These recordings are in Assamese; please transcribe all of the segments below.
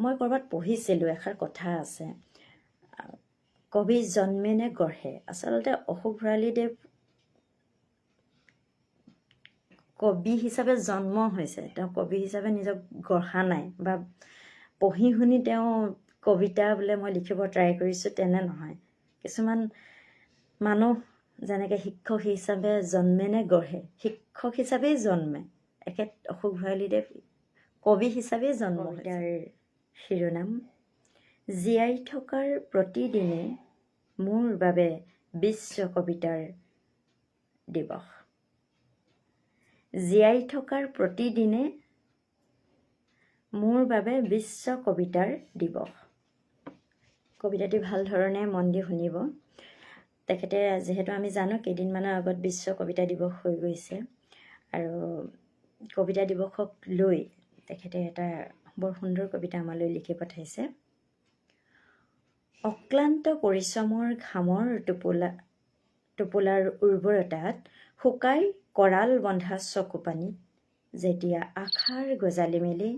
মই ক'ৰবাত পঢ়িছিলোঁ, এষাৰ কথা আছে, কবি জন্মে নে গঢ়ে। আচলতে অশোক ভঁৰালীদেৱ কবি হিচাপে জন্ম হৈছে, তেওঁ কবি হিচাপে নিজক গঢ়া নাই, বা পঢ়ি শুনি তেওঁ কবিতা বোলে মই লিখিব ট্ৰাই কৰিছোঁ তেনে নহয়। কিছুমান মানুহ যেনেকৈ শিক্ষক হিচাপে জন্মে নে গঢ়ে, শিক্ষক হিচাপেই জন্মে। এখেত অশোক ভঁৰালীদেৱ কবি হিচাপেই জন্ম। কবিতাৰ শিৰোনাম, জীয়াই থকাৰ প্ৰতিদিনে মোৰ বাবে বিশ্ব কবিতাৰ দিৱস। জীয়াই থকাৰ প্ৰতিদিনে মোৰ বাবে বিশ্ব কবিতাৰ দিৱস। কবিতাটি ভাল ধৰণে মন দি শুনিব। তেখেতে যিহেতু আমি জানো কেইদিনমানৰ আগত বিশ্ব কবিতা দিৱস হৈ গৈছে, আৰু কবিতা দিৱসক লৈ তেখেতে এটা বৰ সুন্দৰ কবিতা আমালৈ লিখি পঠাইছে। অক্লান্ত পৰিশ্ৰমৰ ঘামৰ টোপোলাৰ উৰ্বৰতাত শুকাই কৰাল বন্ধা চকু পানীত যেতিয়া আশাৰ গজালি মেলে,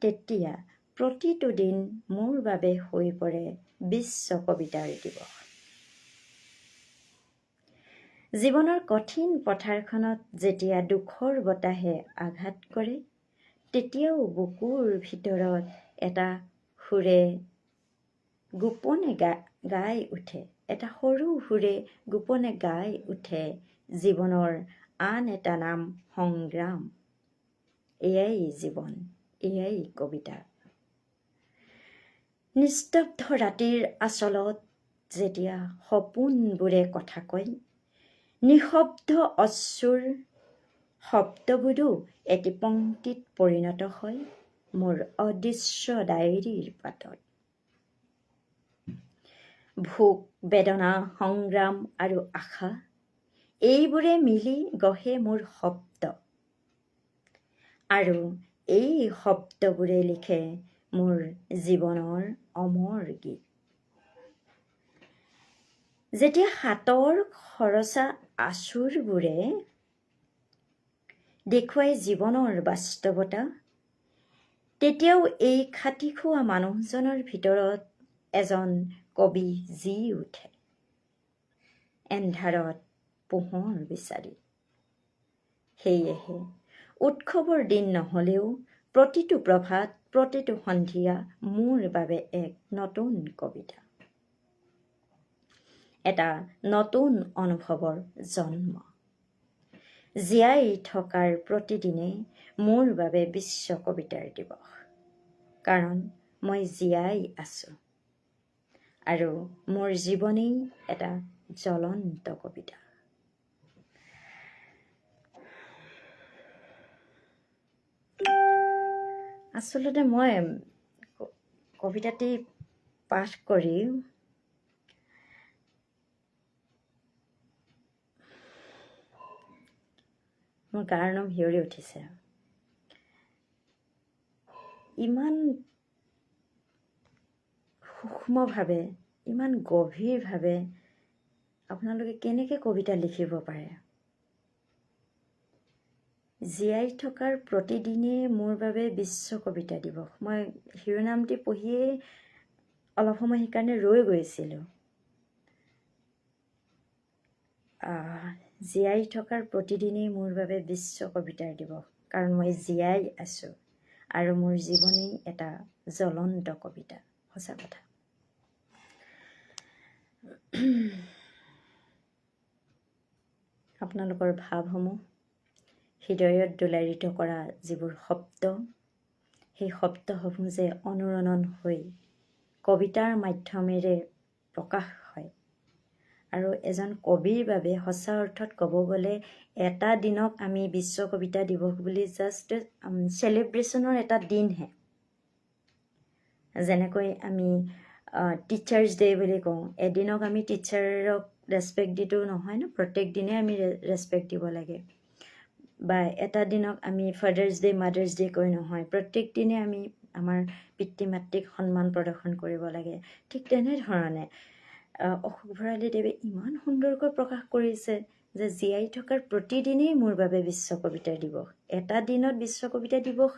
তেতিয়া প্ৰতিটো দিন মোৰ বাবে হৈ পৰে বিশ্ব কবিতাৰ দিৱস। জীৱনৰ কঠিন পথাৰখনত যেতিয়া দুখৰ বতাহে আঘাত কৰে, তেতিয়াও বুকুৰ ভিতৰত এটা সুৰে গোপনে গাই উঠে, এটা সৰু সুৰে গোপনে গাই উঠে জীৱনৰ আন এটা নাম সংগ্ৰাম। এয়াই জীৱন, এয়াই কবিতা। নিস্তব্ধ ৰাতিৰ আচলত যেতিয়া সপোনবোৰে কথা কয়, নিশব্দ অশ্ৰুৰ শব্দবোৰো এটি পংক্তিত পৰিণত হয় মোৰ অদৃশ্য ডায়েৰীৰ পাতত। ভোক, বেদনা, সংগ্ৰাম আৰু আশা, এইবোৰে মিলি গঢ়ে মোৰ শব্দ, আৰু এই শব্দবোৰে লিখে মোৰ জীৱনৰ অমৰ গীত। যেতিয়া হাতৰ খৰচা আঁচোৰবোৰে দেখুৱাই জীৱনৰ বাস্তৱতা, তেতিয়াও এই খাটি খোৱা মানুহজনৰ ভিতৰত এজন কবি জি উঠে, এন্ধাৰত পোহৰ বিচাৰি। সেয়েহে উৎসৱৰ দিন নহ'লেও প্ৰতিটো প্ৰভাত, প্ৰতিটো সন্ধিয়া মোৰ বাবে এক নতুন কবিতা, এটা নতুন অনুভৱৰ জন্ম। জীয়াই থকাৰ প্ৰতিদিনে মোৰ বাবে বিশ্ব কবিতাৰ দিৱস, কাৰণ মই জীয়াই আছো, আৰু মোৰ জীৱনেই এটা জ্বলন্ত কবিতা। আচলতে মই কবিতাটি পাঠ কৰি মোৰ গাৰ নোম শিয়ৰি উঠিছে। ইমান সূক্ষ্মভাৱে, ইমান গভীৰভাৱে আপোনালোকে কেনেকৈ কবিতা লিখিব পাৰে? জীয়াই থকাৰ প্ৰতিদিনে মোৰ বাবে বিশ্ব কবিতা দিৱস। মই শিৰোনামটি পঢ়িয়েই অলপ সময় সেইকাৰণে ৰৈ গৈছিলোঁ। জীয়াই থকাৰ প্ৰতিদিনেই মোৰ বাবে বিশ্ব কবিতাৰ দিৱস, কাৰণ মই জীয়াই আছোঁ, আৰু মোৰ জীৱনেই এটা জ্বলন্ত কবিতা। সঁচা কথা। আপোনালোকৰ ভাৱসমূহ, হৃদয়ত দোলাৰিত কৰা যিবোৰ শব্দ, সেই শব্দসমূহ যে অনুৰণন হৈ কবিতাৰ মাধ্যমেৰে প্ৰকাশ হয়, আৰু এজন কবিৰ বাবে সঁচা অৰ্থত ক'ব গ'লে এটা দিনক আমি বিশ্ব কবিতা দিৱস বুলি জাষ্ট চেলিব্ৰেশ্যনৰ এটা দিনহে। যেনেকৈ আমি টিচাৰ্ছ ডে বুলি কওঁ, এদিনক আমি টিচাৰক ৰেচপেক্ট দিটো নহয় ন, প্ৰত্যেক দিনে আমি ৰেচপেক্ট দিব লাগে। বা এটা দিনক আমি ফাদাৰ্ছ ডে, মাদাৰ্ছ ডে কৈ নহয়, প্ৰত্যেক দিনে আমি আমাৰ পিতৃ মাতৃক সন্মান প্ৰদৰ্শন কৰিব লাগে। ঠিক তেনেধৰণে অশোক ভঁৰালীদেৱে ইমান সুন্দৰকৈ প্ৰকাশ কৰিছে যে জীয়াই থকাৰ প্ৰতিদিনেই মোৰ বাবে বিশ্ব কবিতা দিৱস। এটা দিনত বিশ্ব কবিতা দিৱস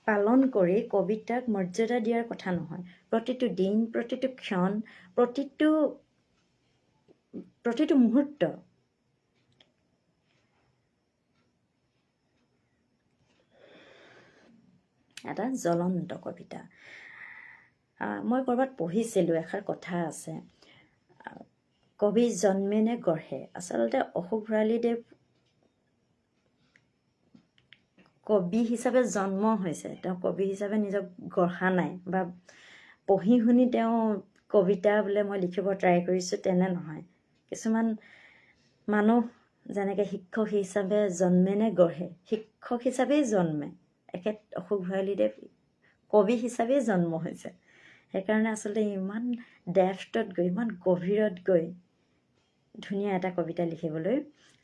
পালন কৰি কবিতাক মৰ্যাদা দিয়াৰ কথা নহয়। প্ৰতিটো দিন, প্ৰতিটো ক্ষণ, প্ৰতিটো মুহূৰ্ত এটা জ্বলন্ত কবিতা। মই ক'ৰবাত পঢ়িছিলোঁ, এষাৰ কথা আছে, কবি জন্মে নে গঢ়ে। আচলতে অশোক ভঁৰালীদেৱ কবি হিচাপে জন্ম হৈছে, তেওঁ কবি হিচাপে নিজক গঢ়া নাই বা পঢ়ি শুনি তেওঁ কবিতা বোলে মই লিখিব ট্ৰাই কৰিছোঁ তেনে নহয়। কিছুমান মানুহ যেনেকৈ শিক্ষক হিচাপে জন্মে নে গঢ়ে, শিক্ষক হিচাপেই জন্মে। এখেত অশোক ভঁৰালীদেৱ কবি হিচাপেই জন্ম হৈছে। সেইকাৰণে আচলতে ইমান ডেফ্থত গৈ, ইমান গভীৰত গৈ ধুনীয়া এটা কবিতা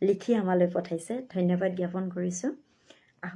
লিখি আমালৈ পঠাইছে। ধন্যবাদ জ্ঞাপন কৰিছোঁ।